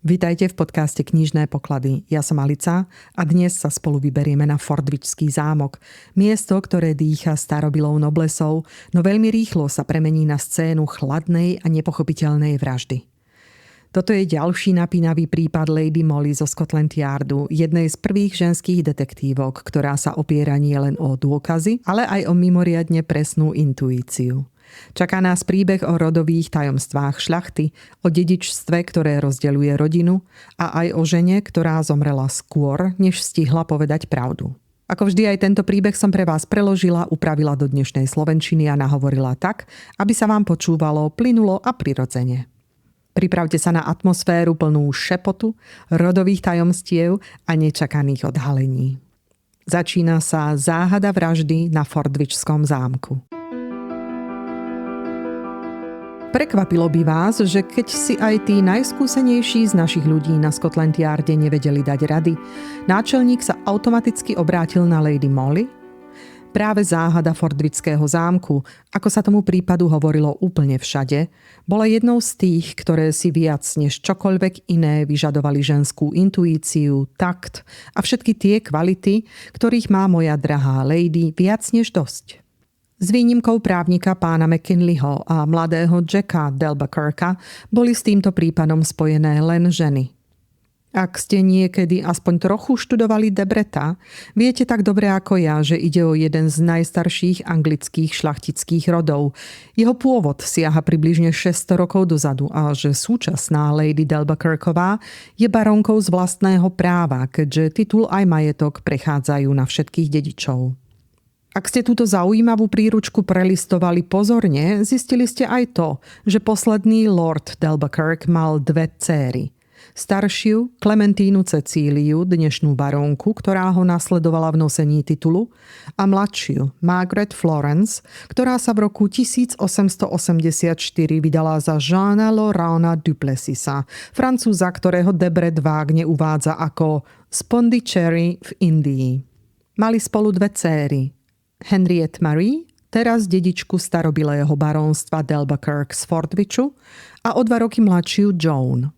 Vitajte v podcaste Knižné poklady. Ja som Alica a dnes sa spolu vyberieme na Fordwichský zámok. Miesto, ktoré dýcha starobilou noblesou, no veľmi rýchlo sa premení na scénu chladnej a nepochopiteľnej vraždy. Toto je ďalší napínavý prípad Lady Molly zo Scotland Yardu, jednej z prvých ženských detektívok, ktorá sa opiera nie len o dôkazy, ale aj o mimoriadne presnú intuíciu. Čaká nás príbeh o rodových tajomstvách šľachty, o dedičstve, ktoré rozdeľuje rodinu a aj o žene, ktorá zomrela skôr, než stihla povedať pravdu. Ako vždy aj tento príbeh som pre vás preložila, upravila do dnešnej slovenčiny a nahovorila tak, aby sa vám počúvalo plynulo a prirodzene. Pripravte sa na atmosféru plnú šepotu, rodových tajomstiev a nečakaných odhalení. Začína sa záhada vraždy na Fordwichskom zámku. Prekvapilo by vás, že keď si aj tí najskúsenejší z našich ľudí na Scotland Yarde nevedeli dať rady, náčelník sa automaticky obrátil na Lady Molly? Práve záhada Fordwichského zámku, ako sa tomu prípadu hovorilo úplne všade, bola jednou z tých, ktoré si viac než čokoľvek iné vyžadovali ženskú intuíciu, takt a všetky tie kvality, ktorých má moja drahá lady viac než dosť. S výnimkou právnika pána McKinleyho a mladého Jacka Delbacirka boli s týmto prípadom spojené len ženy. Ak ste niekedy aspoň trochu študovali Debreta, viete tak dobre ako ja, že ide o jeden z najstarších anglických šľachtických rodov. Jeho pôvod siaha približne 600 rokov dozadu a že súčasná Lady Delbacirková je barónkou z vlastného práva, keďže titul aj majetok prechádzajú na všetkých dedičov. Ak ste túto zaujímavú príručku prelistovali pozorne, zistili ste aj to, že posledný Lord Delbacirk mal dve céry. Staršiu Klementínu Cecíliu, dnešnú barónku, ktorá ho nasledovala v nosení titulu, a mladšiu Margaret Florence, ktorá sa v roku 1884 vydala za Jeana Laurenta du Plessisa, Francúza, ktorého Debret vágne uvádza ako Pondicherry v Indii. Mali spolu dve céry. Henriette Marie, teraz dedičku starobilého barónstva Delbacirk z Fordwichu, a o 2 roky mladšiu Joan.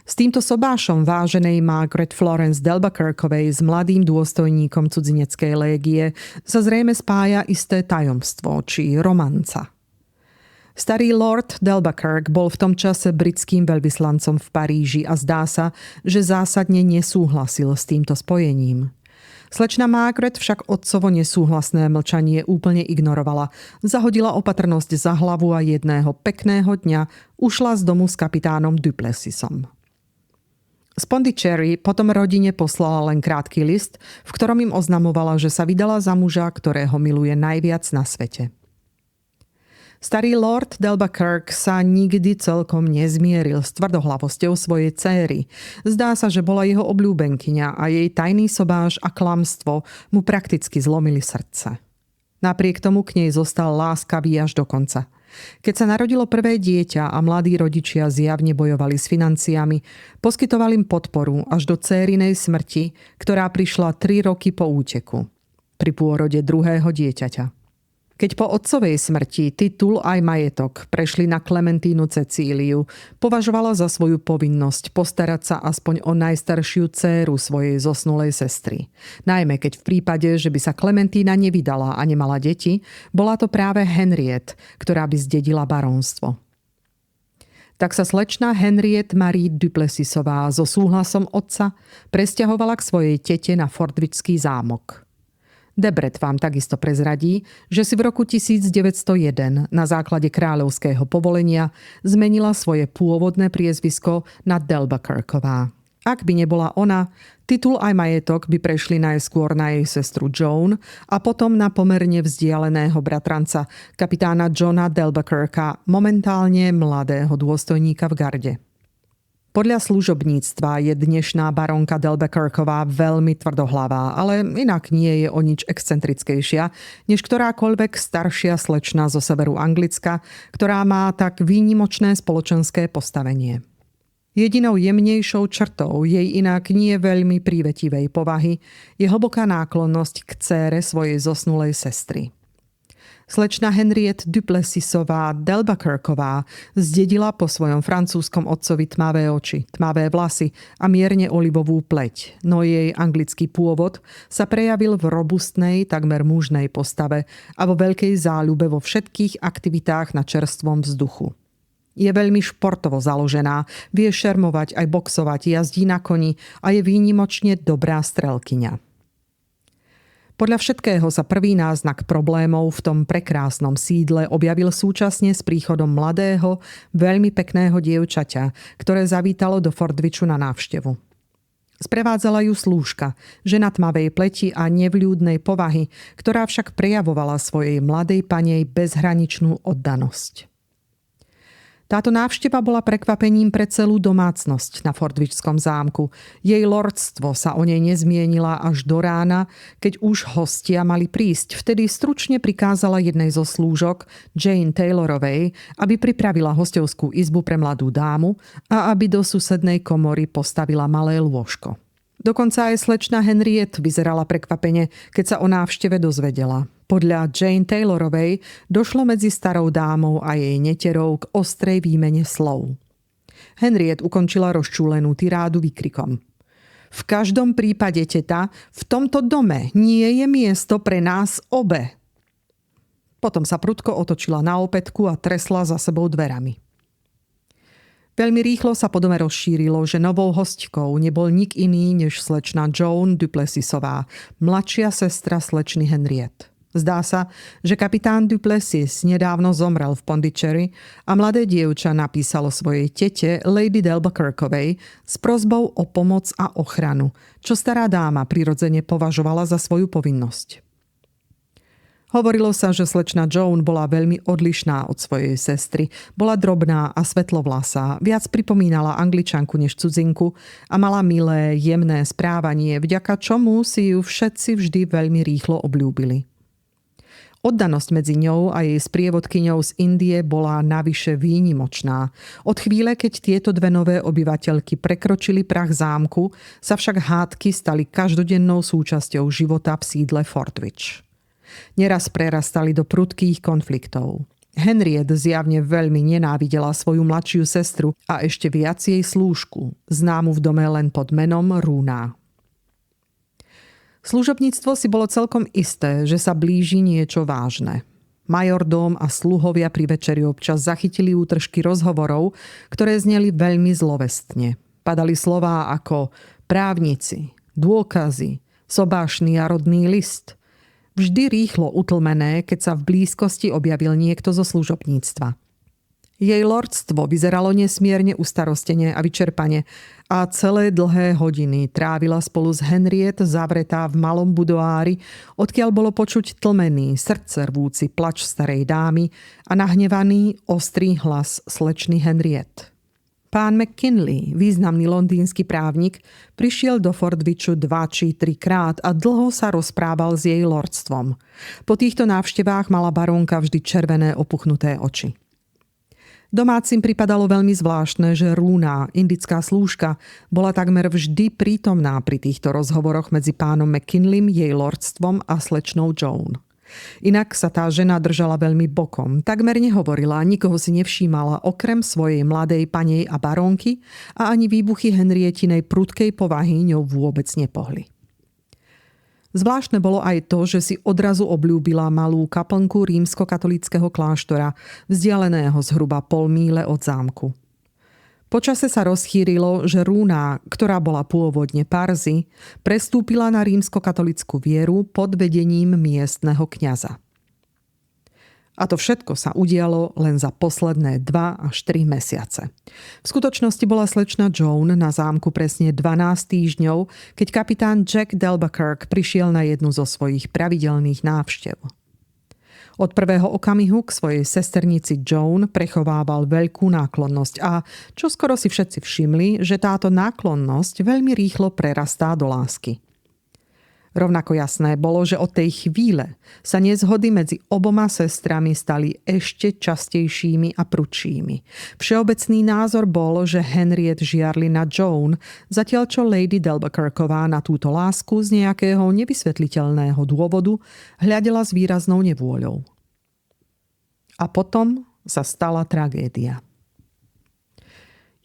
S týmto sobášom váženej Margaret Florence Delbacirkovej s mladým dôstojníkom cudzineckej légie sa zrejme spája isté tajomstvo či romanca. Starý Lord Delbacirk bol v tom čase britským veľvyslancom v Paríži a zdá sa, že zásadne nesúhlasil s týmto spojením. Slečna Margaret však otcovo nesúhlasné mlčanie úplne ignorovala. Zahodila opatrnosť za hlavu a jedného pekného dňa ušla z domu s kapitánom du Plessisom. Z Pondicherry potom rodine poslala len krátky list, v ktorom im oznamovala, že sa vydala za muža, ktorého miluje najviac na svete. Starý Lord Delbacirk sa nikdy celkom nezmieril s tvrdohlavosťou svojej céry. Zdá sa, že bola jeho obľúbenkyňa a jej tajný sobáš a klamstvo mu prakticky zlomili srdce. Napriek tomu k nej zostal láskavý až do konca. Keď sa narodilo prvé dieťa a mladí rodičia zjavne bojovali s financiami, poskytoval im podporu až do cérinej smrti, ktorá prišla 3 roky po úteku. Pri pôrode druhého dieťaťa. Keď po otcovej smrti titul aj majetok prešli na Klementínu Cecíliu, považovala za svoju povinnosť postarať sa aspoň o najstaršiu dcéru svojej zosnulej sestry. Najmä keď v prípade, že by sa Klementína nevydala a nemala deti, bola to práve Henriette, ktorá by zdedila barónstvo. Tak sa slečna Henriette Marie du Plessisová so súhlasom otca presťahovala k svojej tete na Fordwichský zámok. Debret vám takisto prezradí, že si v roku 1901 na základe kráľovského povolenia zmenila svoje pôvodné priezvisko na Delbacirková. Ak by nebola ona, titul aj majetok by prešli najskôr na jej sestru Joan a potom na pomerne vzdialeného bratranca, kapitána Johna Delbacirka, momentálne mladého dôstojníka v garde. Podľa služobníctva je dnešná barónka Delbacirková veľmi tvrdohlavá, ale inak nie je o nič excentrickejšia, než ktorákoľvek staršia slečna zo severu Anglicka, ktorá má tak výnimočné spoločenské postavenie. Jedinou jemnejšou črtou jej inak nie veľmi prívetivej povahy je hlboká náklonnosť k dcére svojej zosnulej sestry. Slečna Henriette Duplessisová d'Albuquerqueová zdedila po svojom francúzskom otcovi tmavé oči, tmavé vlasy a mierne olivovú pleť, no jej anglický pôvod sa prejavil v robustnej, takmer mužnej postave a vo veľkej záľube vo všetkých aktivitách na čerstvom vzduchu. Je veľmi športovo založená, vie šermovať aj boxovať, jazdí na koni a je výnimočne dobrá strelkyňa. Podľa všetkého sa prvý náznak problémov v tom prekrásnom sídle objavil súčasne s príchodom mladého, veľmi pekného dievčaťa, ktoré zavítalo do Fordwichu na návštevu. Sprevádzala ju slúžka, žena tmavej pleti a nevľúdnej povahy, ktorá však prejavovala svojej mladej panej bezhraničnú oddanosť. Táto návšteva bola prekvapením pre celú domácnosť na Fordwichskom zámku. Jej lordstvo sa o nej nezmienila až do rána, keď už hostia mali prísť. Vtedy stručne prikázala jednej zo slúžok, Jane Taylorovej, aby pripravila hostovskú izbu pre mladú dámu a aby do susednej komory postavila malé lôžko. Dokonca aj slečna Henriette vyzerala prekvapene, keď sa o návšteve dozvedela. Podľa Jane Taylorovej došlo medzi starou dámou a jej neterou k ostrej výmene slov. Henriette ukončila rozčúlenú tirádu výkrikom. V každom prípade, teta, v tomto dome nie je miesto pre nás obe. Potom sa prudko otočila na opätku a tresla za sebou dverami. Veľmi rýchlo sa po dome rozšírilo, že novou hostkou nebol nik iný než slečna Joan Duplessisová, mladšia sestra slečny Henriette. Zdá sa, že kapitán Duplessis nedávno zomrel v Pondicherry a mladé dievča napísalo svojej tete, Lady d'Albuquerqueovej, s prosbou o pomoc a ochranu, čo stará dáma prirodzene považovala za svoju povinnosť. Hovorilo sa, že slečna Joan bola veľmi odlišná od svojej sestry. Bola drobná a svetlovlasá, viac pripomínala Angličanku než cudzinku a mala milé, jemné správanie, vďaka čomu si ju všetci vždy veľmi rýchlo obľúbili. Oddanosť medzi ňou a jej sprievodkyňou z Indie bola navyše výnimočná. Od chvíle, keď tieto dve nové obyvateľky prekročili prah zámku, sa však hádky stali každodennou súčasťou života v sídle Fordwich. Neraz prerastali do prudkých konfliktov. Henriette zjavne veľmi nenávidela svoju mladšiu sestru a ešte viac jej slúžku, známu v dome len pod menom Rúna. Služobníctvo si bolo celkom isté, že sa blíži niečo vážne. Majordóm a sluhovia pri večeri občas zachytili útržky rozhovorov, ktoré zneli veľmi zlovestne. Padali slová ako právnici, dôkazy, sobášny a rodný list. Vždy rýchlo utlmené, keď sa v blízkosti objavil niekto zo služobníctva. Jej lordstvo vyzeralo nesmierne ustarostene a vyčerpane a celé dlhé hodiny trávila spolu s Henriette zavretá v malom budoári, odkiaľ bolo počuť tlmený, srdcervúci plač starej dámy a nahnevaný, ostrý hlas slečny Henriette. Pán McKinley, významný londýnsky právnik, prišiel do Fordwichu 2 či 3 krát a dlho sa rozprával s jej lordstvom. Po týchto návštevách mala barónka vždy červené opuchnuté oči. Domácim pripadalo veľmi zvláštne, že Rúna, indická slúžka, bola takmer vždy prítomná pri týchto rozhovoroch medzi pánom McKinleym, jej lordstvom a slečnou Joan. Inak sa tá žena držala veľmi bokom, takmer nehovorila, nikoho si nevšímala okrem svojej mladej panej a barónky a ani výbuchy Henrietinej prudkej povahy ňou vôbec nepohli. Zvláštne bolo aj to, že si odrazu obľúbila malú kaplnku rímskokatolíckeho kláštora, vzdialeného zhruba 0,5 míle od zámku. Počase sa rozchýrilo, že Rúna, ktorá bola pôvodne Parzi, prestúpila na rímskokatolícku vieru pod vedením miestneho kňaza. A to všetko sa udialo len za posledné 2 až 3 mesiace. V skutočnosti bola slečna Joan na zámku presne 12 týždňov, keď kapitán Jack d'Albuquerque prišiel na jednu zo svojich pravidelných návštev. Od prvého okamihu k svojej sesternici Joan prechovával veľkú náklonnosť a čoskoro si všetci všimli, že táto náklonnosť veľmi rýchlo prerastá do lásky. Rovnako jasné bolo, že od tej chvíle sa nezhody medzi oboma sestrami stali ešte častejšími a prudšími. Všeobecný názor bol, že Henriette žiarli na Joan, zatiaľ čo Lady d'Albuquerqueová na túto lásku z nejakého nevysvetliteľného dôvodu hľadela s výraznou nevôľou. A potom sa stala tragédia.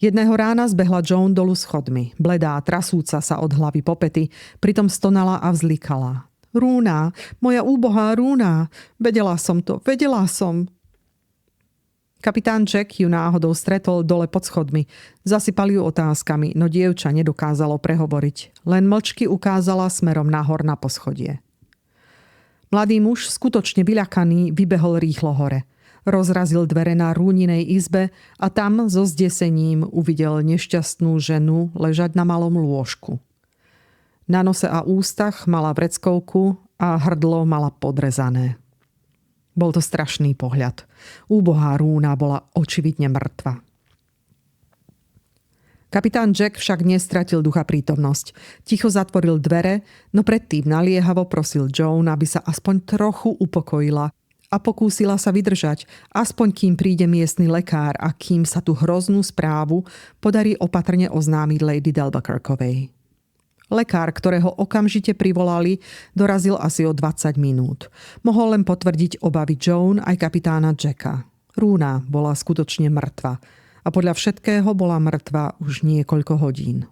Jedného rána zbehla Joan dolu schodmi, bledá, trasúca sa od hlavy po pety, pritom stonala a vzlikala. Rúna, moja úbohá Rúna, vedela som to, vedela som. Kapitán Jack ju náhodou stretol dole pod schodmi. Zasypali ju otázkami, no dievča nedokázalo prehovoriť. Len mlčky ukázala smerom nahor na poschodie. Mladý muž, skutočne vyľakaný, vybehol rýchlo hore. Rozrazil dvere na Rúninej izbe a tam so zdesením uvidel nešťastnú ženu ležať na malom lôžku. Na nose a ústach mala vreckovku a hrdlo mala podrezané. Bol to strašný pohľad. Úbohá Rúna bola očividne mŕtva. Kapitán Jack však nestratil ducha prítomnosť. Ticho zatvoril dvere, no predtým naliehavo prosil Joan, aby sa aspoň trochu upokojila a pokúsila sa vydržať, aspoň kým príde miestny lekár a kým sa tú hroznú správu podarí opatrne oznámiť Lady d'Albuquerquovej. Lekár, ktorého okamžite privolali, dorazil asi o 20 minút. Mohol len potvrdiť obavy Joan aj kapitána Jacka. Rúna bola skutočne mŕtva a podľa všetkého bola mŕtva už niekoľko hodín.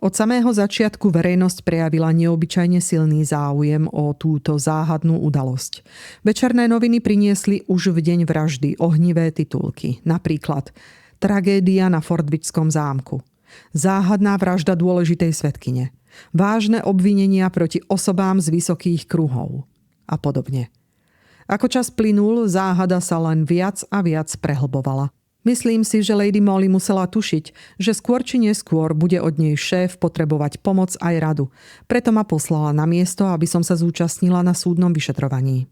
Od samého začiatku verejnosť prejavila neobyčajne silný záujem o túto záhadnú udalosť. Večerné noviny priniesli už v deň vraždy ohnivé titulky. Napríklad Tragédia na Fordwickom zámku. Záhadná vražda dôležitej svedkyne. Vážne obvinenia proti osobám z vysokých kruhov. A podobne. Ako čas plynul, záhada sa len viac a viac prehlbovala. Myslím si, že Lady Molly musela tušiť, že skôr či neskôr bude od nej šéf potrebovať pomoc aj radu. Preto ma poslala na miesto, aby som sa zúčastnila na súdnom vyšetrovaní.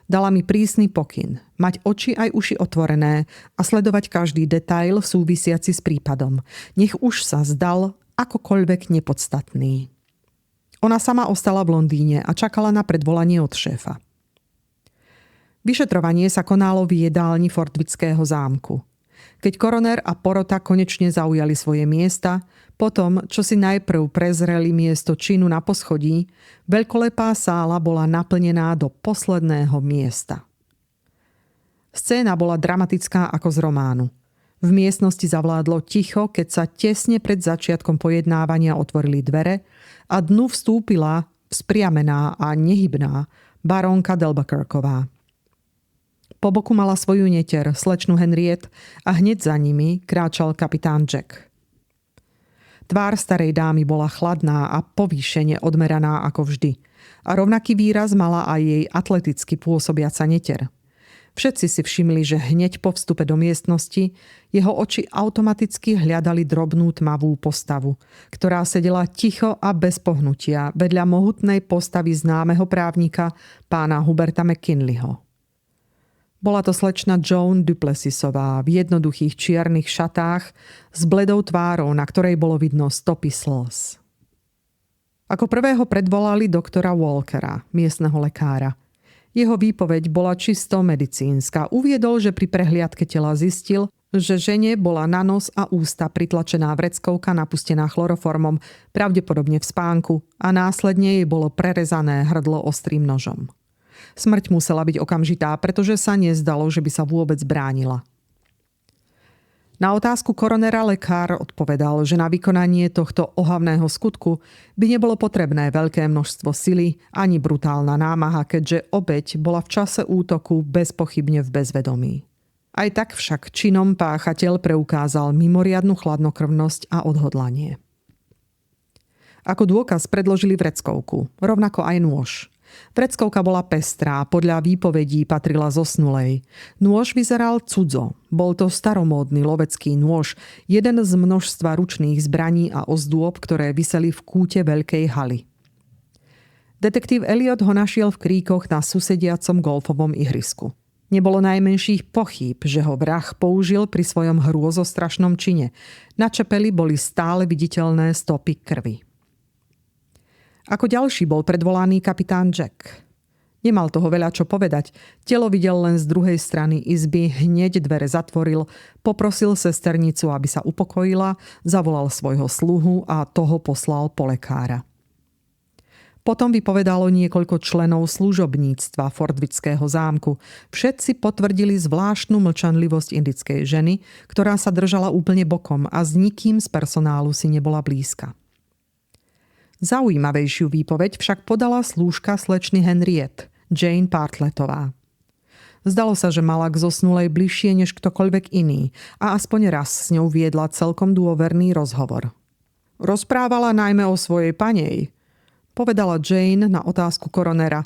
Dala mi prísny pokyn, mať oči aj uši otvorené a sledovať každý detail súvisiaci s prípadom. Nech už sa zdal akokoľvek nepodstatný. Ona sama ostala v Londýne a čakala na predvolanie od šéfa. Vyšetrovanie sa konalo v jedálni Fordwického zámku. Keď koroner a porota konečne zaujali svoje miesta, potom, čo si najprv prezreli miesto činu na poschodí, veľkolepá sála bola naplnená do posledného miesta. Scéna bola dramatická ako z románu. V miestnosti zavládlo ticho, keď sa tesne pred začiatkom pojednávania otvorili dvere a dnu vstúpila vzpriamená a nehybná barónka d'Albuquerquová. Po boku mala svoju netier, slečnu Henriette, a hneď za nimi kráčal kapitán Jack. Tvár starej dámy bola chladná a povýšene odmeraná ako vždy. A rovnaký výraz mala aj jej atleticky pôsobiaca netier. Všetci si všimli, že hneď po vstupe do miestnosti jeho oči automaticky hľadali drobnú tmavú postavu, ktorá sedela ticho a bez pohnutia vedľa mohutnej postavy známeho právnika pána Huberta McKinleyho. Bola to slečna Joan Duplessisová v jednoduchých čiernych šatách s bledou tvárou, na ktorej bolo vidno stopy slz. Ako prvého predvolali doktora Walkera, miestneho lekára. Jeho výpoveď bola čisto medicínska. Uviedol, že pri prehliadke tela zistil, že žene bola na nos a ústa pritlačená vreckovka napustená chloroformom, pravdepodobne v spánku, a následne jej bolo prerezané hrdlo ostrým nožom. Smrť musela byť okamžitá, pretože sa nezdalo, že by sa vôbec bránila. Na otázku koronera lekár odpovedal, že na vykonanie tohto ohavného skutku by nebolo potrebné veľké množstvo sily ani brutálna námaha, keďže obeť bola v čase útoku bezpochybne v bezvedomí. Aj tak však činom páchateľ preukázal mimoriadnu chladnokrvnosť a odhodlanie. Ako dôkaz predložili vreckovku, rovnako aj nôž. Vreckovka bola pestrá, podľa výpovedí patrila zosnulej. Nôž vyzeral cudzo. Bol to staromódny lovecký nôž, jeden z množstva ručných zbraní a ozdôb, ktoré viseli v kúte veľkej haly. Detektív Elliot ho našiel v kríkoch na susediacom golfovom ihrisku. Nebolo najmenších pochýb, že ho vrah použil pri svojom hrôzostrašnom čine. Na čepeli boli stále viditeľné stopy krvi. Ako ďalší bol predvolaný kapitán Jack. Nemal toho veľa čo povedať. Telo videl len z druhej strany izby, hneď dvere zatvoril, poprosil sesternicu, aby sa upokojila, zavolal svojho sluhu a toho poslal po lekára. Potom vypovedalo niekoľko členov služobníctva Fordwického zámku. Všetci potvrdili zvláštnu mlčanlivosť indickej ženy, ktorá sa držala úplne bokom a s nikým z personálu si nebola blízka. Zaujímavejšiu výpoveď však podala slúžka slečny Henriette, Jane Bartlettová. Zdalo sa, že mala k zosnulej bližšie než ktokoľvek iný a aspoň raz s ňou viedla celkom dôverný rozhovor. Rozprávala najmä o svojej panej, povedala Jane na otázku koronera.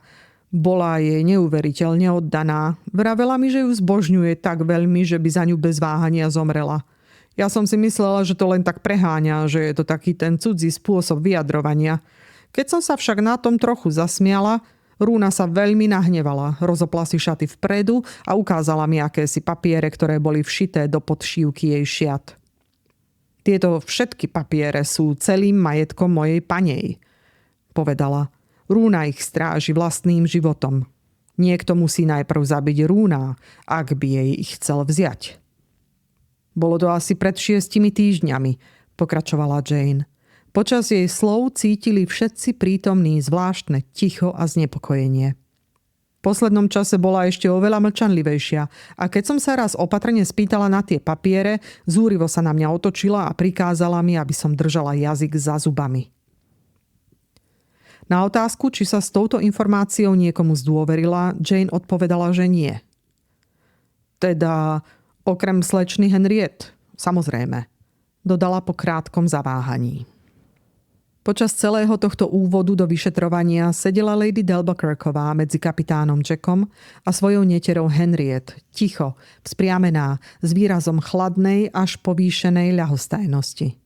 Bola jej neuveriteľne oddaná. Vravela mi, že ju zbožňuje tak veľmi, že by za ňu bez váhania zomrela. Ja som si myslela, že to len tak preháňa, že je to taký ten cudzí spôsob vyjadrovania. Keď som sa však na tom trochu zasmiala, Rúna sa veľmi nahnevala, rozopla si šaty vpredu a ukázala mi akési papiere, ktoré boli všité do podšívky jej šiat. Tieto všetky papiere sú celým majetkom mojej panej, povedala. Rúna ich stráži vlastným životom. Niekto musí najprv zabiť Rúna, ak by jej ich chcel vziať. Bolo to asi pred 6 týždňami, pokračovala Jane. Počas jej slov cítili všetci prítomní zvláštne ticho a znepokojenie. V poslednom čase bola ešte oveľa mlčanlivejšia a keď som sa raz opatrne spýtala na tie papiere, zúrivo sa na mňa otočila a prikázala mi, aby som držala jazyk za zubami. Na otázku, či sa s touto informáciou niekomu zdôverila, Jane odpovedala, že nie. Teda okrem slečny Henriette, samozrejme, dodala po krátkom zaváhaní. Počas celého tohto úvodu do vyšetrovania sedela Lady Dalbakirková medzi kapitánom Jackom a svojou neterou Henriette, ticho, vzpriamená, s výrazom chladnej až povýšenej ľahostajnosti.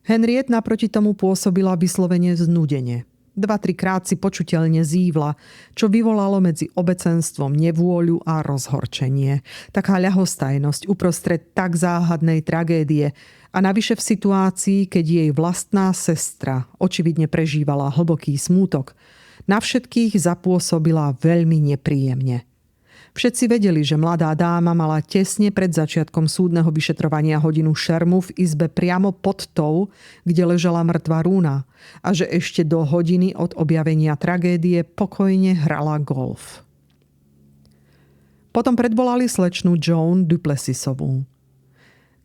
Henriette naproti tomu pôsobila vyslovene znudene. 2-3 krát si počuteľne zívla, čo vyvolalo medzi obecenstvom nevôľu a rozhorčenie. Taká ľahostajnosť uprostred tak záhadnej tragédie a navyše v situácii, keď jej vlastná sestra očividne prežívala hlboký smútok, na všetkých zapôsobila veľmi nepríjemne. Všetci vedeli, že mladá dáma mala tesne pred začiatkom súdneho vyšetrovania hodinu šermu v izbe priamo pod tou, kde ležala mŕtva Rúna a že ešte do hodiny od objavenia tragédie pokojne hrala golf. Potom predvolali slečnu Joan Duplessisovú.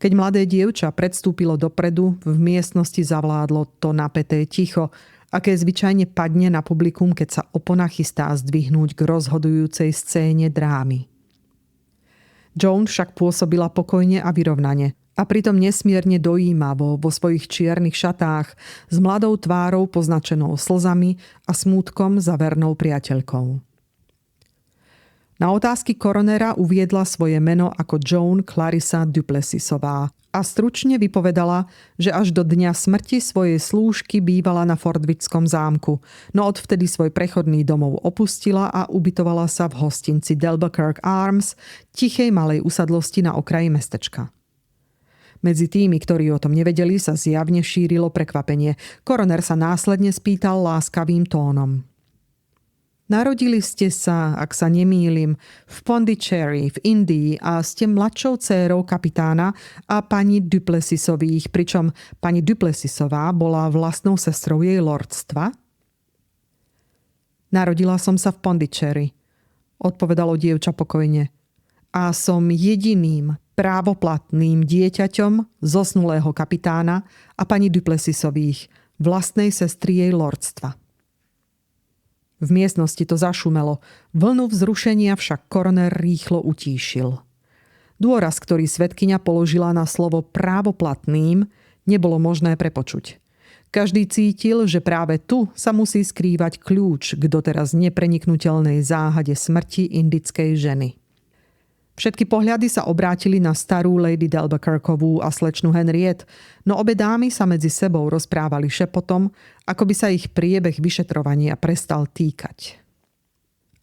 Keď mladé dievča predstúpilo dopredu, v miestnosti zavládlo to napäté ticho, aké zvyčajne padne na publikum, keď sa opona chystá zdvihnúť k rozhodujúcej scéne drámy. Joan však pôsobila pokojne a vyrovnane a pritom nesmierne dojímavo vo svojich čiernych šatách s mladou tvárou poznačenou slzami a smútkom za vernou priateľkou. Na otázky koronera uviedla svoje meno ako Joan Clarissa Duplessisová a stručne vypovedala, že až do dňa smrti svojej slúžky bývala na Fordwickom zámku, no odvtedy svoj prechodný domov opustila a ubytovala sa v hostinci Dalbakirk Arms, tichej malej usadlosti na okraji mestečka. Medzi tými, ktorí o tom nevedeli, sa zjavne šírilo prekvapenie. Koroner sa následne spýtal láskavým tónom. Narodili ste sa, ak sa nemýlim, v Pondicherry v Indii a ste mladšou dcérou kapitána a pani Duplessisových, pričom pani Duplessisová bola vlastnou sestrou jej lordstva? Narodila som sa v Pondicherry, odpovedalo dievča pokojne. A som jediným právoplatným dieťaťom zosnulého kapitána a pani Duplessisových, vlastnej sestry jej lordstva. V miestnosti to zašumelo, vlnu vzrušenia však koroner rýchlo utíšil. Dôraz, ktorý svedkyňa položila na slovo právoplatným, nebolo možné prepočuť. Každý cítil, že práve tu sa musí skrývať kľúč k doteraz nepreniknuteľnej záhade smrti indickej ženy. Všetky pohľady sa obrátili na starú Lady Dalbakirkovú a slečnu Henriette, no obe dámy sa medzi sebou rozprávali šepotom, ako by sa ich priebeh vyšetrovania prestal týkať.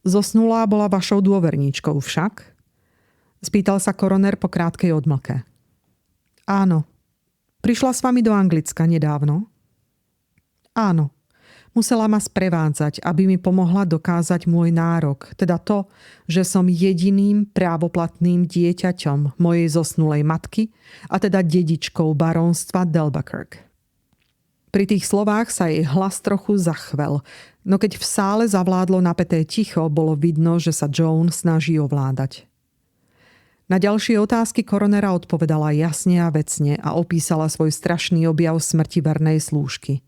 Zosnulá bola vašou dôverníčkou však? Spýtal sa koroner po krátkej odmlke. Áno. Prišla s vami do Anglicka nedávno? Áno. Musela ma sprevádzať, aby mi pomohla dokázať môj nárok, teda to, že som jediným právoplatným dieťaťom mojej zosnulej matky a teda dedičkou barónstva Dalbakirk. Pri tých slovách sa jej hlas trochu zachvel, no keď v sále zavládlo napäté ticho, bolo vidno, že sa Joan snaží ovládať. Na ďalšie otázky koronera odpovedala jasne a vecne a opísala svoj strašný objav smrti vernej slúžky.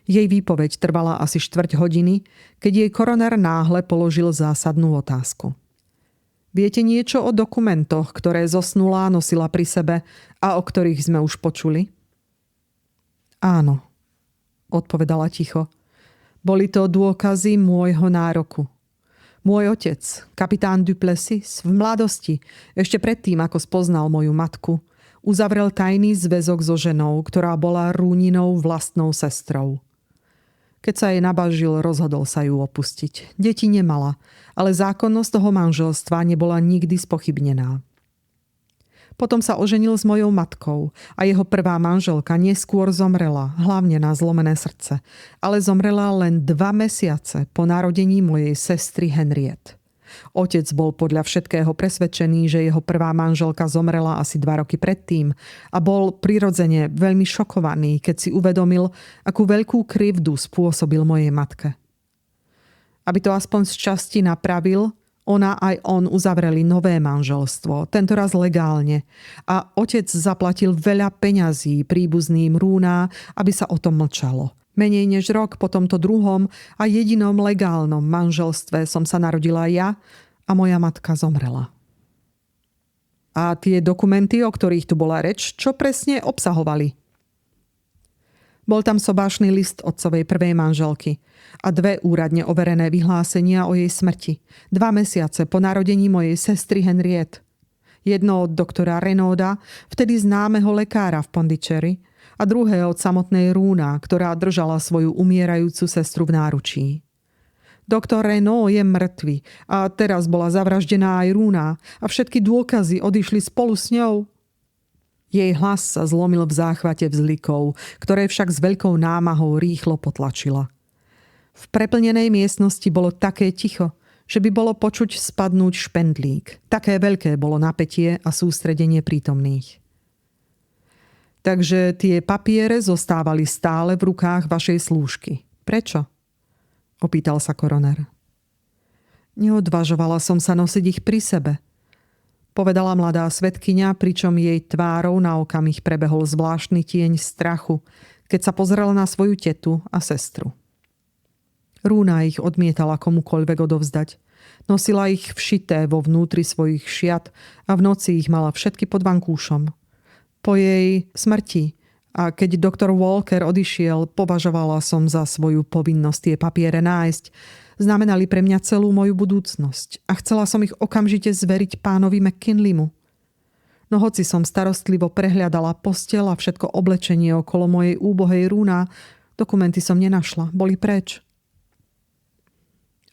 Jej výpoveď trvala asi 4 hodiny, keď jej koroner náhle položil zásadnú otázku. Viete niečo o dokumentoch, ktoré zosnulá nosila pri sebe a o ktorých sme už počuli? Áno, odpovedala ticho. Boli to dôkazy môjho nároku. Môj otec, kapitán Duplessis, v mladosti, ešte predtým, ako spoznal moju matku, uzavrel tajný zväzok so ženou, ktorá bola Rúninou vlastnou sestrou. Keď sa jej nabažil, rozhodol sa ju opustiť. Deti nemala, ale zákonnosť toho manželstva nebola nikdy spochybnená. Potom sa oženil s mojou matkou a jeho prvá manželka neskôr zomrela, hlavne na zlomené srdce, ale zomrela len 2 mesiace po narodení mojej sestry Henriette. Otec bol podľa všetkého presvedčený, že jeho prvá manželka zomrela asi 2 roky predtým a bol prirodzene veľmi šokovaný, keď si uvedomil, akú veľkú krivdu spôsobil mojej matke. Aby to aspoň z časti napravil, ona aj on uzavreli nové manželstvo, tentoraz legálne, a otec zaplatil veľa peňazí príbuzným Rúna, aby sa o tom mlčalo. Menej než rok po tomto druhom a jedinom legálnom manželstve som sa narodila ja a moja matka zomrela. A tie dokumenty, o ktorých tu bola reč, čo presne obsahovali? Bol tam sobášny list otcovej prvej manželky a 2 úradne overené vyhlásenia o jej smrti. 2 mesiace po narodení mojej sestry Henriette. Jedno od doktora Renauda, vtedy známeho lekára v Pondicherry, a druhé od samotnej Rúna, ktorá držala svoju umierajúcu sestru v náručí. Doktor Renaud je mŕtvy a teraz bola zavraždená aj Rúna a všetky dôkazy odišli spolu s ňou. Jej hlas sa zlomil v záchvate vzlikov, ktoré však s veľkou námahou rýchlo potlačila. V preplnenej miestnosti bolo také ticho, že by bolo počuť spadnúť špendlík. Také veľké bolo napätie a sústredenie prítomných. Takže tie papiere zostávali stále v rukách vašej slúžky. Prečo? Opýtal sa koroner. Neodvažovala som sa nosiť ich pri sebe, povedala mladá svedkyňa, pričom jej tvárou na okamih prebehol zvláštny tieň strachu, keď sa pozrela na svoju tetu a sestru. Rúna ich odmietala komukoľvek odovzdať. Nosila ich všité vo vnútri svojich šiat a v noci ich mala všetky pod vankúšom. Po jej smrti a keď doktor Walker odišiel, považovala som za svoju povinnosť tie papiere nájsť. Znamenali pre mňa celú moju budúcnosť a chcela som ich okamžite zveriť pánovi McKinleymu. No hoci som starostlivo prehliadala posteľ a všetko oblečenie okolo mojej úbohej Rúna, dokumenty som nenašla, boli preč.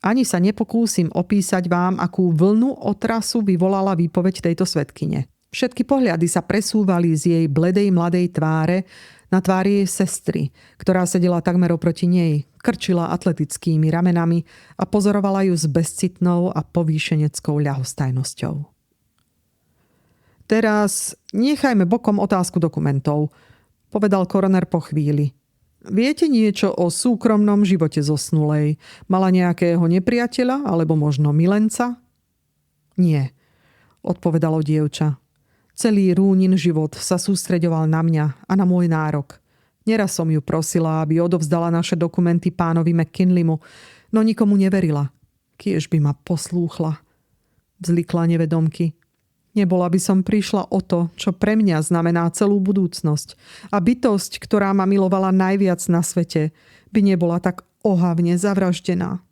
Ani sa nepokúsim opísať vám, akú vlnu otrasu vyvolala výpoveď tejto svedkyne. Všetky pohľady sa presúvali z jej bledej mladej tváre na tvári jej sestry, ktorá sedela takmer oproti nej, krčila atletickými ramenami a pozorovala ju s bezcitnou a povýšeneckou ľahostajnosťou. Teraz nechajme bokom otázku dokumentov, povedal koroner po chvíli. Viete niečo o súkromnom živote zosnulej? Mala nejakého nepriateľa alebo možno milenca? Nie, odpovedalo dievča. Celý Rúnin život sa sústreďoval na mňa a na môj nárok. Neraz som ju prosila, aby odovzdala naše dokumenty pánovi McKinleymu, no nikomu neverila. Kiež by ma poslúchla. Vzlikla nevedomky. Nebola by som prišla o to, čo pre mňa znamená celú budúcnosť. A bytosť, ktorá ma milovala najviac na svete, by nebola tak ohavne zavraždená.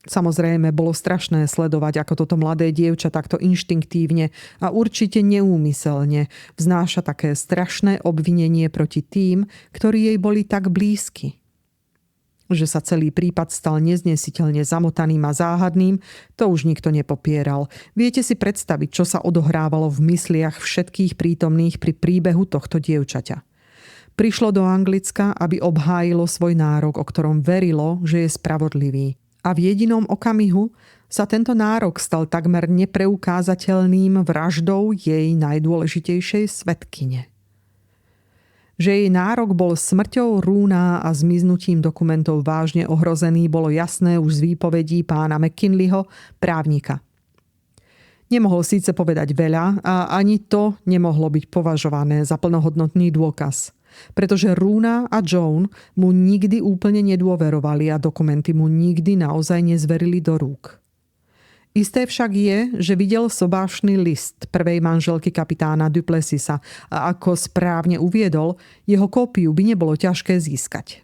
Samozrejme, bolo strašné sledovať, ako toto mladé dievča takto inštinktívne a určite neúmyselne vznáša také strašné obvinenie proti tým, ktorí jej boli tak blízky. Že sa celý prípad stal neznesiteľne zamotaným a záhadným, to už nikto nepopieral. Viete si predstaviť, čo sa odohrávalo v mysliach všetkých prítomných pri príbehu tohto dievčaťa. Prišlo do Anglicka, aby obhájilo svoj nárok, o ktorom verilo, že je spravodlivý. A v jedinom okamihu sa tento nárok stal takmer nepreukázateľným vraždou jej najdôležitejšej svedkyne. Že jej nárok bol smrťou Roona a zmiznutím dokumentov vážne ohrozený, bolo jasné už z výpovedí pána McKinleyho, právnika. Nemohol síce povedať veľa a ani to nemohlo byť považované za plnohodnotný dôkaz, pretože Roona a Joan mu nikdy úplne nedôverovali a dokumenty mu nikdy naozaj nezverili do rúk. Isté však je, že videl sobášny list prvej manželky kapitána du Plessisa a ako správne uviedol, jeho kópiu by nebolo ťažké získať.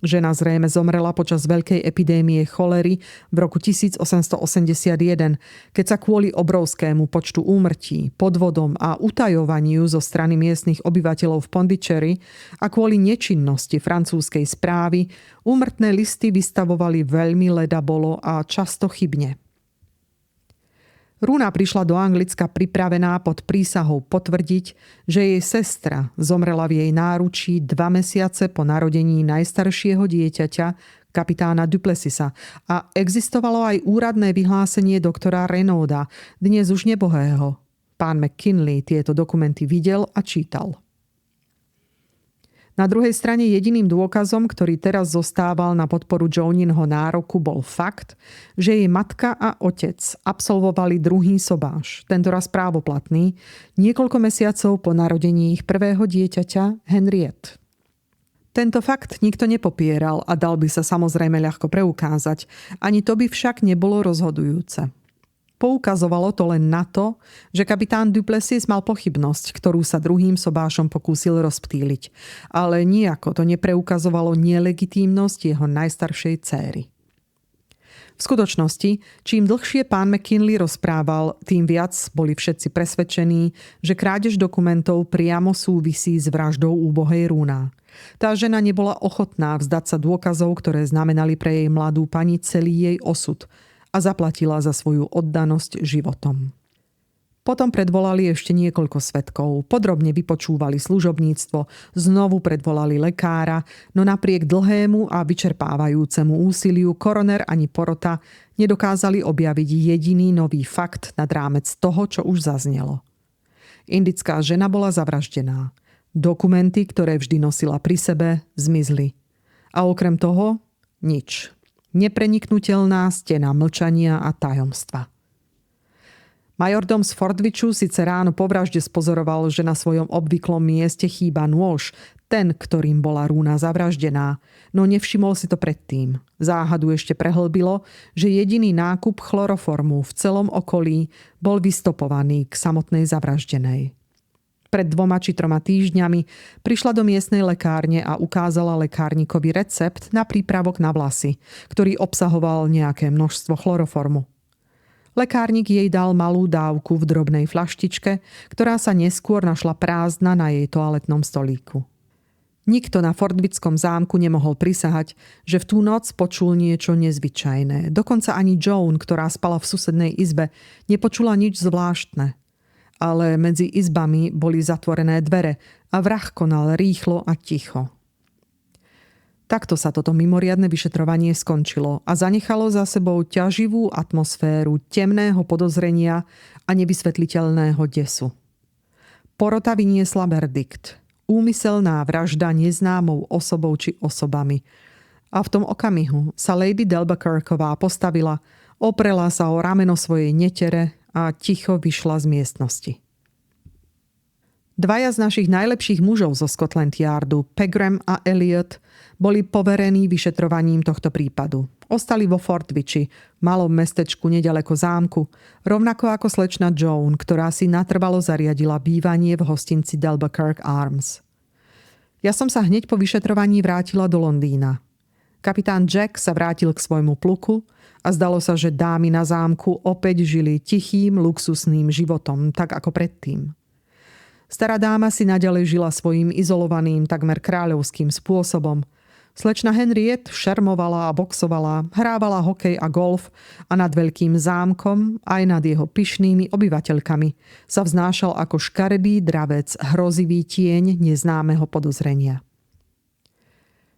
Žena zrejme zomrela počas veľkej epidémie cholery v roku 1881, keď sa kvôli obrovskému počtu úmrtí, podvodom a utajovaniu zo strany miestnych obyvateľov v Pondicherry a kvôli nečinnosti francúzskej správy úmrtné listy vystavovali veľmi ledabolo a často chybne. Roona prišla do Anglicka pripravená pod prísahou potvrdiť, že jej sestra zomrela v jej náručí 2 mesiace po narodení najstaršieho dieťaťa, kapitána du Plessisa, a existovalo aj úradné vyhlásenie doktora Renauda, dnes už nebohého. Pán McKinley tieto dokumenty videl a čítal. Na druhej strane jediným dôkazom, ktorý teraz zostával na podporu Joaninho nároku, bol fakt, že jej matka a otec absolvovali druhý sobáš, tentoraz právoplatný, niekoľko mesiacov po narodení ich prvého dieťaťa Henriette. Tento fakt nikto nepopieral a dal by sa samozrejme ľahko preukázať, ani to by však nebolo rozhodujúce. Poukazovalo to len na to, že kapitán du Plessis mal pochybnosť, ktorú sa druhým sobášom pokúsil rozptýliť, ale nijako to nepreukazovalo nelegitímnosť jeho najstaršej céry. V skutočnosti, čím dlhšie pán McKinley rozprával, tým viac boli všetci presvedčení, že krádež dokumentov priamo súvisí s vraždou úbohej Roona. Tá žena nebola ochotná vzdať sa dôkazov, ktoré znamenali pre jej mladú pani celý jej osud, a zaplatila za svoju oddanosť životom. Potom predvolali ešte niekoľko svedkov, podrobne vypočúvali služobníctvo, znovu predvolali lekára, no napriek dlhému a vyčerpávajúcemu úsiliu koroner ani porota nedokázali objaviť jediný nový fakt nad rámec toho, čo už zaznelo. Indická žena bola zavraždená. Dokumenty, ktoré vždy nosila pri sebe, zmizli. A okrem toho nič. Nepreniknutelná stena mlčania a tajomstva. Majordom z Fordwichu síce ráno po vražde spozoroval, že na svojom obvyklom mieste chýba nôž, ten, ktorým bola Roona zavraždená, no nevšimol si to predtým. Záhadu ešte prehlbilo, že jediný nákup chloroformu v celom okolí bol vystopovaný k samotnej zavraždenej. Pred 2 či 3 týždňami prišla do miestnej lekárne a ukázala lekárnikovi recept na prípravok na vlasy, ktorý obsahoval nejaké množstvo chloroformu. Lekárnik jej dal malú dávku v drobnej fľaštičke, ktorá sa neskôr našla prázdna na jej toaletnom stolíku. Nikto na Fordwickom zámku nemohol prisahať, že v tú noc počul niečo nezvyčajné. Dokonca ani Joan, ktorá spala v susednej izbe, nepočula nič zvláštne. Ale medzi izbami boli zatvorené dvere a vrah konal rýchlo a ticho. Takto sa toto mimoriadne vyšetrovanie skončilo a zanechalo za sebou ťaživú atmosféru temného podozrenia a nevysvetliteľného desu. Porota vyniesla verdikt. Úmyselná vražda neznámou osobou či osobami. A v tom okamihu sa Lady Delbeckerková postavila, oprela sa o rameno svojej netere a ticho vyšla z miestnosti. 2 z našich najlepších mužov zo Scotland Yardu, Pegram a Elliot, boli poverení vyšetrovaním tohto prípadu. Ostali vo Fordwichi, malom mestečku nedaleko zámku, rovnako ako slečna Joan, ktorá si natrvalo zariadila bývanie v hostinci Delbekirk Arms. Ja som sa hneď po vyšetrovaní vrátila do Londýna. Kapitán Jack sa vrátil k svojmu pluku a zdalo sa, že dámy na zámku opäť žili tichým, luxusným životom, tak ako predtým. Stará dáma si naďalej žila svojím izolovaným, takmer kráľovským spôsobom. Slečna Henriette šermovala a boxovala, hrávala hokej a golf a nad veľkým zámkom, aj nad jeho pyšnými obyvateľkami, sa vznášal ako škaredý dravec hrozivý tieň neznámeho podozrenia.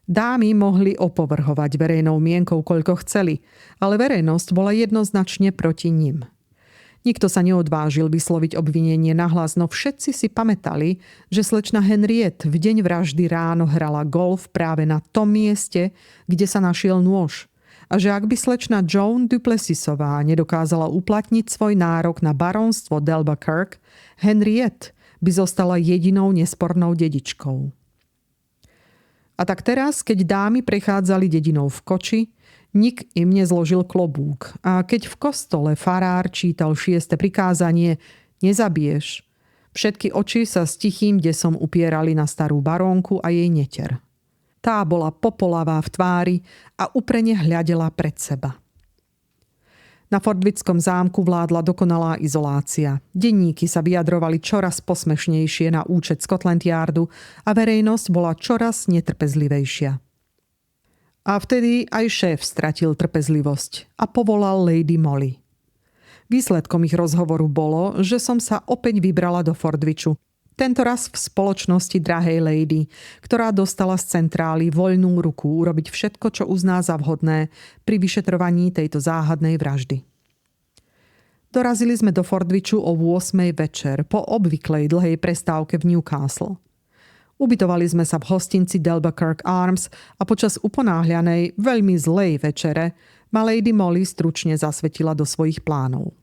Dámy mohli opovrhovať verejnou mienkou, koľko chceli, ale verejnosť bola jednoznačne proti nim. Nikto sa neodvážil vysloviť obvinenie nahlas, no všetci si pamätali, že slečna Henriette v deň vraždy ráno hrala golf práve na tom mieste, kde sa našiel nôž. A že ak by slečna Joan Duplessisová nedokázala uplatniť svoj nárok na barónstvo d'Albuquerque, Henriette by zostala jedinou nespornou dedičkou. A tak teraz, keď dámy prechádzali dedinou v koči, nik im nezložil klobúk. A keď v kostole farár čítal 6. prikázanie nezabiješ, všetky oči sa s tichým desom upierali na starú barónku a jej neter. Tá bola popolavá v tvári a uprene hľadela pred seba. Na Fordwickom zámku vládla dokonalá izolácia. Denníky sa vyjadrovali čoraz posmešnejšie na účet Scotland Yardu a verejnosť bola čoraz netrpezlivejšia. A vtedy aj šéf stratil trpezlivosť a povolal Lady Molly. Výsledkom ich rozhovoru bolo, že som sa opäť vybrala do Fordwichu. Tentoraz v spoločnosti drahej lady, ktorá dostala z centrály voľnú ruku urobiť všetko, čo uzná za vhodné pri vyšetrovaní tejto záhadnej vraždy. Dorazili sme do Fordwichu o 8. večer, po obvyklej dlhej prestávke v Newcastle. Ubytovali sme sa v hostinci d'Albuquerque Arms a počas uponáhľanej, veľmi zlej večere ma Lady Molly stručne zasvetila do svojich plánov.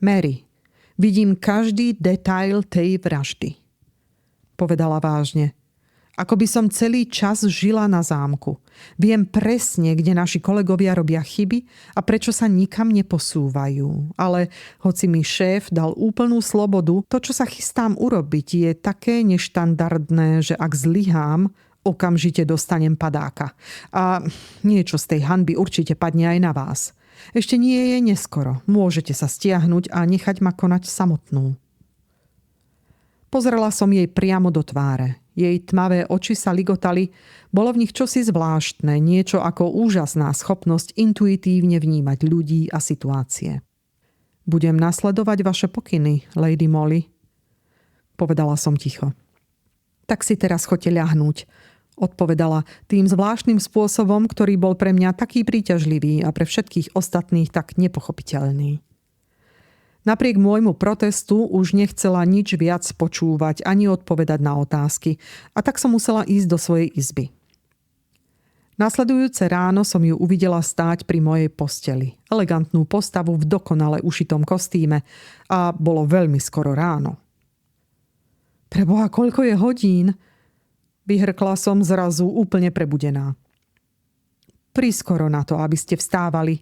Mary, vidím každý detail tej vraždy, povedala vážne. Ako by som celý čas žila na zámku. Viem presne, kde naši kolegovia robia chyby a prečo sa nikam neposúvajú. Ale hoci mi šéf dal úplnú slobodu, to, čo sa chystám urobiť, je také neštandardné, že ak zlyhám, okamžite dostanem padáka. A niečo z tej hanby určite padne aj na vás. Ešte nie je neskoro. Môžete sa stiahnuť a nechať ma konať samotnú. Pozrela som jej priamo do tváre. Jej tmavé oči sa ligotali, bolo v nich čosi zvláštne, niečo ako úžasná schopnosť intuitívne vnímať ľudí a situácie. Budem nasledovať vaše pokyny, Lady Molly, povedala som ticho. Tak si teraz choďte ľahnúť, odpovedala tým zvláštnym spôsobom, ktorý bol pre mňa taký príťažlivý a pre všetkých ostatných tak nepochopiteľný. Napriek môjmu protestu už nechcela nič viac počúvať ani odpovedať na otázky a tak som musela ísť do svojej izby. Nasledujúce ráno som ju uvidela stáť pri mojej posteli. Elegantnú postavu v dokonale ušitom kostýme a bolo veľmi skoro ráno. Preboha, koľko je hodín? Vyhrkla som zrazu úplne prebudená. Priskoro na to, aby ste vstávali,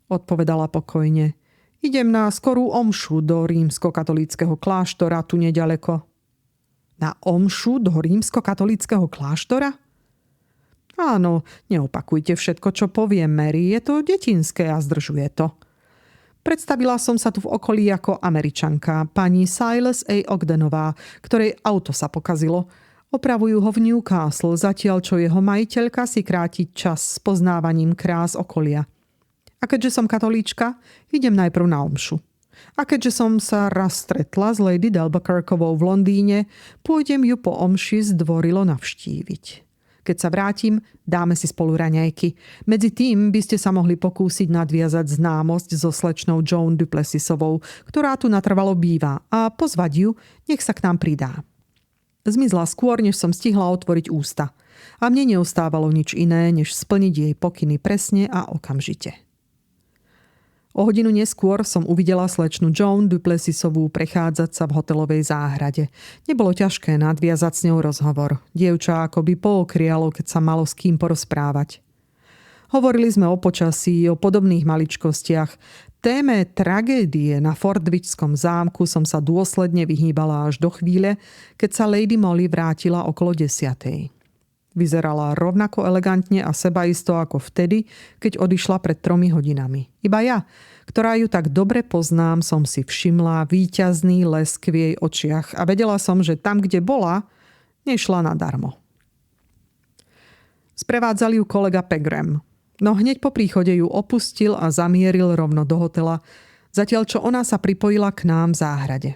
odpovedala pokojne. Idem na skorú omšu do rímskokatolíckeho kláštora tu neďaleko. Na omšu do rímskokatolíckeho kláštora? Áno, neopakujte všetko, čo poviem, Mary. Je to detinské a zdržuje to. Predstavila som sa tu v okolí ako Američanka, pani Silas A. Ogdenová, ktorej auto sa pokazilo. Opravujú ho v Newcastle, zatiaľ čo jeho majiteľka si kráti čas s poznávaním krás okolia. A keďže som katolíčka, idem najprv na omšu. A keďže som sa raz stretla s Lady d'Albuquerqueovou v Londýne, pôjdem ju po omši zdvorilo navštíviť. Keď sa vrátim, dáme si spolu raňajky. Medzi tým by ste sa mohli pokúsiť nadviazať známosť so slečnou Joan Duplessisovou, ktorá tu natrvalo býva, a pozvať ju, nech sa k nám pridá. Zmizla skôr, než som stihla otvoriť ústa. A mne neostávalo nič iné, než splniť jej pokyny presne a okamžite. O hodinu neskôr som uvidela slečnu Joan Duplessisovú prechádzať sa v hotelovej záhrade. Nebolo ťažké nadviazať s ňou rozhovor. Dievča akoby pookrialo, keď sa malo s kým porozprávať. Hovorili sme o počasí, o podobných maličkostiach. Téme tragédie na Fordwichskom zámku som sa dôsledne vyhýbala až do chvíle, keď sa Lady Molly vrátila okolo 10:00. Vyzerala rovnako elegantne a sebaisto ako vtedy, keď odišla pred 3 hodinami. Iba ja, ktorá ju tak dobre poznám, som si všimla víťazný lesk v jej očiach a vedela som, že tam, kde bola, nešla nadarmo. Sprevádzal ju kolega Pegram, no hneď po príchode ju opustil a zamieril rovno do hotela, zatiaľ čo ona sa pripojila k nám v záhrade.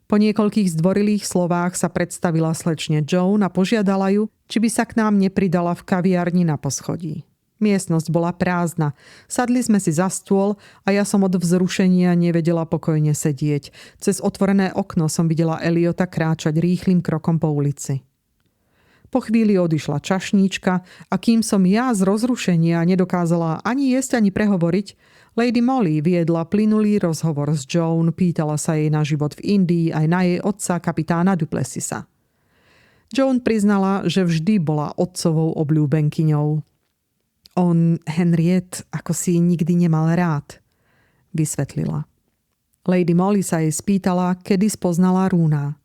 Po niekoľkých zdvorilých slovách sa predstavila slečne Joan a požiadala ju, či by sa k nám nepridala v kaviarni na poschodí. Miestnosť bola prázdna. Sadli sme si za stôl a ja som od vzrušenia nevedela pokojne sedieť. Cez otvorené okno som videla Eliota kráčať rýchlym krokom po ulici. Po chvíli odišla čašníčka a kým som ja z rozrušenia nedokázala ani jesť, ani prehovoriť, Lady Molly viedla plynulý rozhovor s Joan, pýtala sa jej na život v Indii aj na jej otca, kapitána Duplessisa. Joan priznala, že vždy bola otcovou obľúbenkyňou. On Henriette ako si nikdy nemal rád, vysvetlila. Lady Molly sa jej spýtala, kedy spoznala Rúna.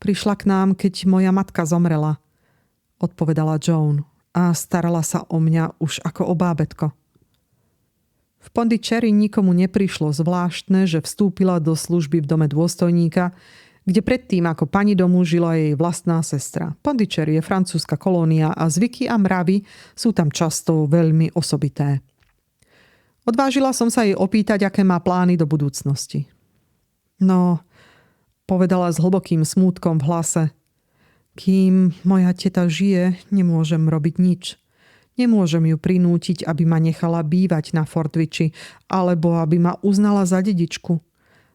Prišla k nám, keď moja matka zomrela, odpovedala Joan a starala sa o mňa už ako o bábätko. V Pondicherry nikomu neprišlo zvláštne, že vstúpila do služby v dome dôstojníka, kde predtým ako pani domu žila jej vlastná sestra. Pondicherry je francúzska kolónia a zvyky a mravy sú tam často veľmi osobité. Odvážila som sa jej opýtať, aké má plány do budúcnosti. No, povedala s hlbokým smútkom v hlase. Kým moja teta žije, nemôžem robiť nič. Nemôžem ju prinútiť, aby ma nechala bývať na Fordwichi, alebo aby ma uznala za dedičku.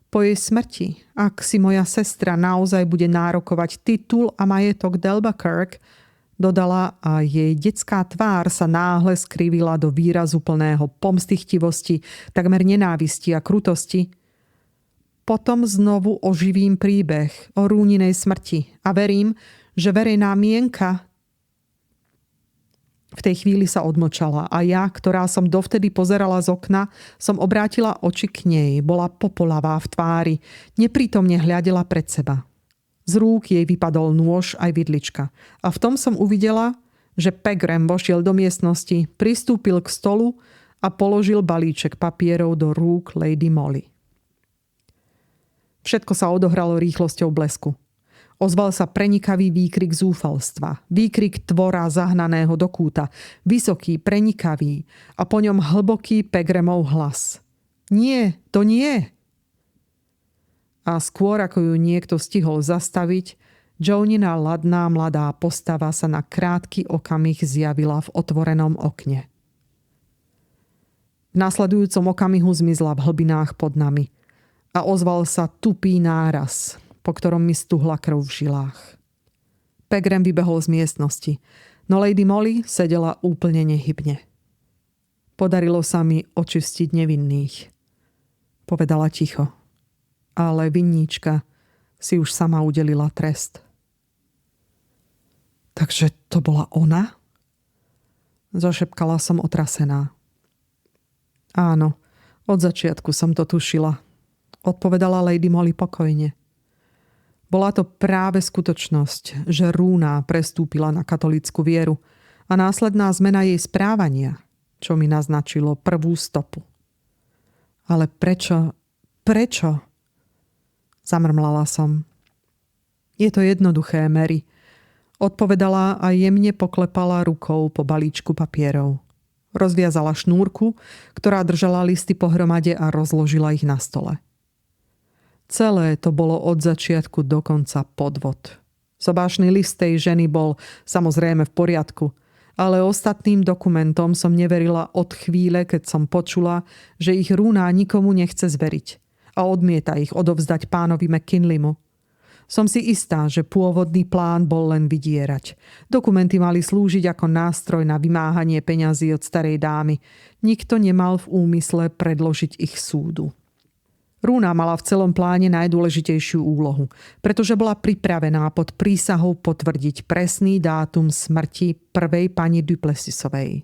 Po jej smrti, ak si moja sestra naozaj bude nárokovať titul a majetok Delbakirk, dodala a jej detská tvár sa náhle skrivila do výrazu plného pomstychtivosti, takmer nenávisti a krutosti. Potom znovu oživím príbeh o Rúninej smrti a verím, že verejná mienka. V tej chvíli sa odmlčala a ja, ktorá som dovtedy pozerala z okna, som obrátila oči k nej. Bola popolavá v tvári, neprítomne hľadela pred seba. Z rúk jej vypadol nôž aj vidlička. A v tom som uvidela, že Pegram vošiel do miestnosti, pristúpil k stolu a položil balíček papierov do rúk Lady Molly. Všetko sa odohralo rýchlosťou blesku. Ozval sa prenikavý výkrik zúfalstva, výkrik tvora zahnaného do kúta, vysoký, prenikavý a po ňom hlboký Pegramov hlas. Nie, to nie! A skôr ako ju niekto stihol zastaviť, Joanina ladná mladá postava sa na krátky okamih zjavila v otvorenom okne. V nasledujúcom okamihu zmizla v hlbinách pod nami a ozval sa tupý náraz, po ktorom mi stuhla krv v žilách. Pegram vybehol z miestnosti, no Lady Molly sedela úplne nehybne. Podarilo sa mi očistiť nevinných, povedala ticho. Ale vinníčka si už sama udelila trest. Takže to bola ona? Zašepkala som otrasená. Áno, od začiatku som to tušila, odpovedala Lady Molly pokojne. Bola to práve skutočnosť, že Rúna prestúpila na katolícku vieru a následná zmena jej správania, čo mi naznačilo prvú stopu. Ale prečo? Zamrmlala som. Je to jednoduché, Mary, odpovedala a jemne poklepala rukou po balíčku papierov. Rozviazala šnúrku, ktorá držala listy pohromade a rozložila ich na stole. Celé to bolo od začiatku do konca podvod. Sobášny list tej ženy bol samozrejme v poriadku, ale ostatným dokumentom som neverila od chvíle, keď som počula, že ich Rúna nikomu nechce zveriť a odmieta ich odovzdať pánovi McKinleymu. Som si istá, že pôvodný plán bol len vydierať. Dokumenty mali slúžiť ako nástroj na vymáhanie peňazí od starej dámy. Nikto nemal v úmysle predložiť ich súdu. Rúna mala v celom pláne najdôležitejšiu úlohu, pretože bola pripravená pod prísahou potvrdiť presný dátum smrti prvej pani Duplessisovej.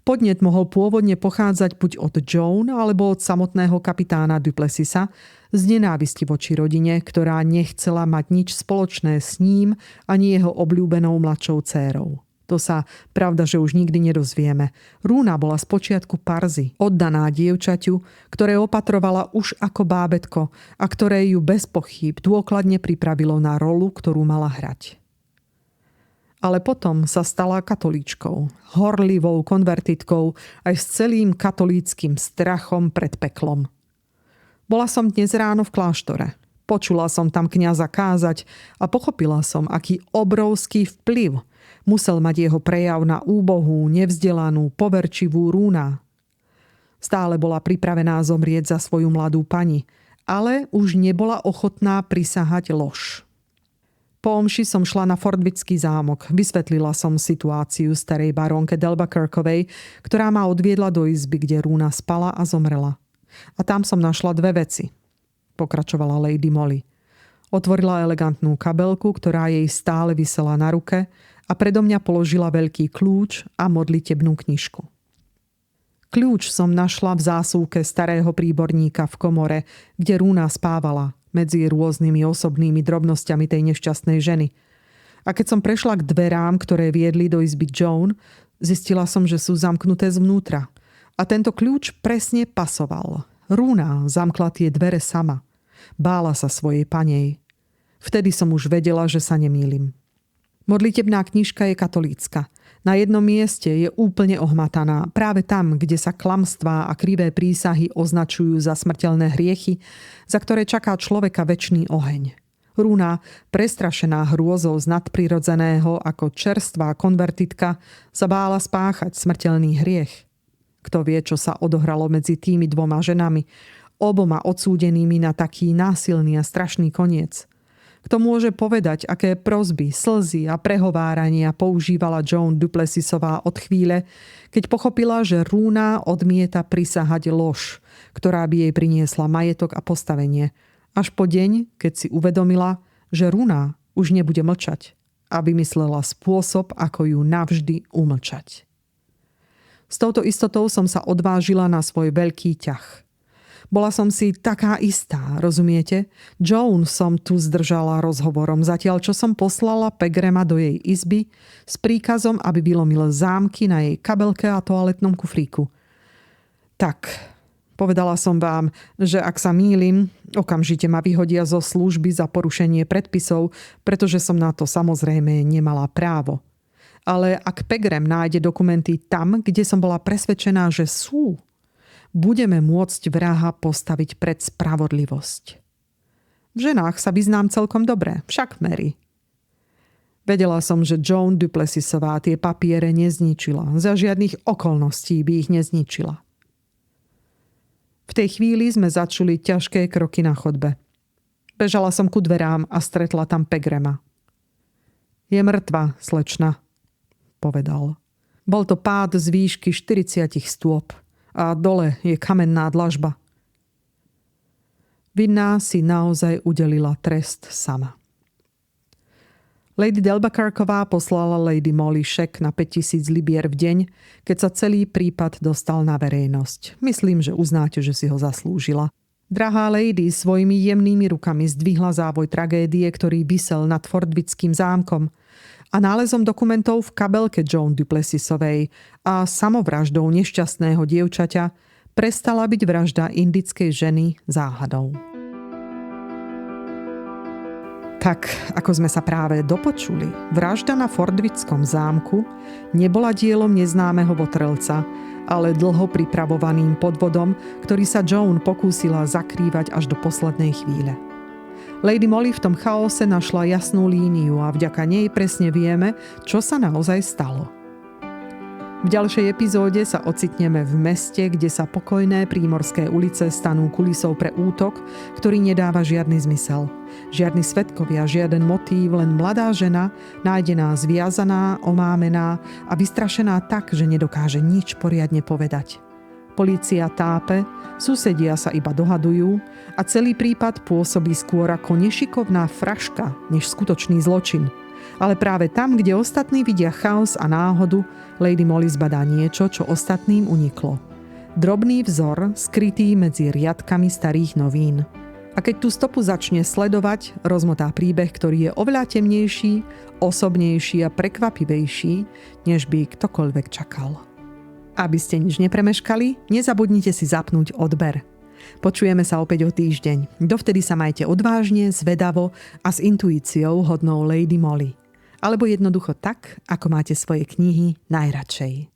Podnet mohol pôvodne pochádzať buď od Joan alebo od samotného kapitána Duplessisa z nenávisti voči rodine, ktorá nechcela mať nič spoločné s ním ani jeho obľúbenou mladšou dcérou. To sa, pravda, že už nikdy nedozvieme. Rúna bola spočiatku Parzy, oddaná dievčaťu, ktoré opatrovala už ako bábätko a ktoré ju bez pochýb dôkladne pripravilo na rolu, ktorú mala hrať. Ale potom sa stala katolíčkou, horlivou konvertitkou aj s celým katolíckym strachom pred peklom. Bola som dnes ráno v kláštore. Počula som tam kňaza kázať a pochopila som, aký obrovský vplyv Musel mať jeho prejav na úbohú, nevzdelanú, poverčivú Rúna. Stále bola pripravená zomrieť za svoju mladú pani, ale už nebola ochotná prisahať lož. Po omši som šla na Fordwický zámok. Vysvetlila som situáciu starej barónke d'Albuquerqueovej, ktorá ma odviedla do izby, kde Rúna spala a zomrela. A tam som našla dve veci, pokračovala Lady Molly. Otvorila elegantnú kabelku, ktorá jej stále visela na ruke a predo mňa položila veľký kľúč a modlitebnú knižku. Kľúč som našla v zásuvke starého príborníka v komore, kde Rúna spávala, medzi rôznymi osobnými drobnosťami tej nešťastnej ženy. A keď som prešla k dverám, ktoré viedli do izby Joan, zistila som, že sú zamknuté zvnútra. A tento kľúč presne pasoval. Rúna zamkla tie dvere sama. Bála sa svojej panej. Vtedy som už vedela, že sa nemýlim. Modlitebná knižka je katolícka. Na jednom mieste je úplne ohmataná, práve tam, kde sa klamstvá a krivé prísahy označujú za smrteľné hriechy, za ktoré čaká človeka večný oheň. Rúna, prestrašená hrôzou z nadprirodzeného ako čerstvá konvertitka, sa bála spáchať smrteľný hriech. Kto vie, čo sa odohralo medzi tými dvoma ženami, oboma odsúdenými na taký násilný a strašný koniec. Kto môže povedať, aké prosby, slzy a prehovárania používala Joan du Plessisová od chvíle, keď pochopila, že Rúna odmieta prisahať lož, ktorá by jej priniesla majetok a postavenie, až po deň, keď si uvedomila, že Rúna už nebude mlčať a vymyslela spôsob, ako ju navždy umlčať. S touto istotou som sa odvážila na svoj veľký ťah. Bola som si taká istá, rozumiete? Joan som tu zdržala rozhovorom, zatiaľ čo som poslala Pegrema do jej izby s príkazom, aby vylomil zámky na jej kabelke a toaletnom kufríku. Tak, povedala som vám, že ak sa mýlim, okamžite ma vyhodia zo služby za porušenie predpisov, pretože som na to samozrejme nemala právo. Ale ak Pegrem nájde dokumenty tam, kde som bola presvedčená, že sú, budeme môcť vraha postaviť pred spravodlivosť. V ženách sa vyznám celkom dobre, však Mary. Vedela som, že Joan du Plessisová tie papiere nezničila. Za žiadnych okolností by ich nezničila. V tej chvíli sme začuli ťažké kroky na chodbe. Bežala som ku dverám a stretla tam Pegrema. Je mŕtva, slečna, povedal. Bol to pád z výšky 40 stôp. A dole je kamenná dlažba. Vinná si naozaj udelila trest sama. Lady d'Albuquerqueová poslala Lady Molly šek na 5000 libier v deň, keď sa celý prípad dostal na verejnosť. Myslím, že uznáte, že si ho zaslúžila. Drahá lady svojimi jemnými rukami zdvihla závoj tragédie, ktorý visel nad Fordwickým zámkom a nálezom dokumentov v kabelke Joan du Plessisovej a samovraždou nešťastného dievčaťa prestala byť vražda indickej ženy záhadou. Tak, ako sme sa práve dopočuli, vražda na Fordwickom zámku nebola dielom neznámeho votrelca, ale dlho pripravovaným podvodom, ktorý sa Joan pokúsila zakrývať až do poslednej chvíle. Lady Molly v tom chaose našla jasnú líniu a vďaka nej presne vieme, čo sa naozaj stalo. V ďalšej epizóde sa ocitneme v meste, kde sa pokojné prímorské ulice stanú kulisou pre útok, ktorý nedáva žiadny zmysel. Žiadni svedkovia, žiaden motív, len mladá žena, nájdená zviazaná, omámená a vystrašená tak, že nedokáže nič poriadne povedať. Polícia tápe, susedia sa iba dohadujú a celý prípad pôsobí skôr ako nešikovná fraška, než skutočný zločin. Ale práve tam, kde ostatní vidia chaos a náhodu, Lady Molly zbadá niečo, čo ostatným uniklo. Drobný vzor, skrytý medzi riadkami starých novín. A keď tú stopu začne sledovať, rozmotá príbeh, ktorý je oveľa temnejší, osobnejší a prekvapivejší, než by ktokoľvek čakal. Aby ste nič nepremeškali, nezabudnite si zapnúť odber. Počujeme sa opäť o týždeň. Dovtedy sa majte odvážne, zvedavo a s intuíciou hodnou Lady Molly. Alebo jednoducho tak, ako máte svoje knihy najradšej.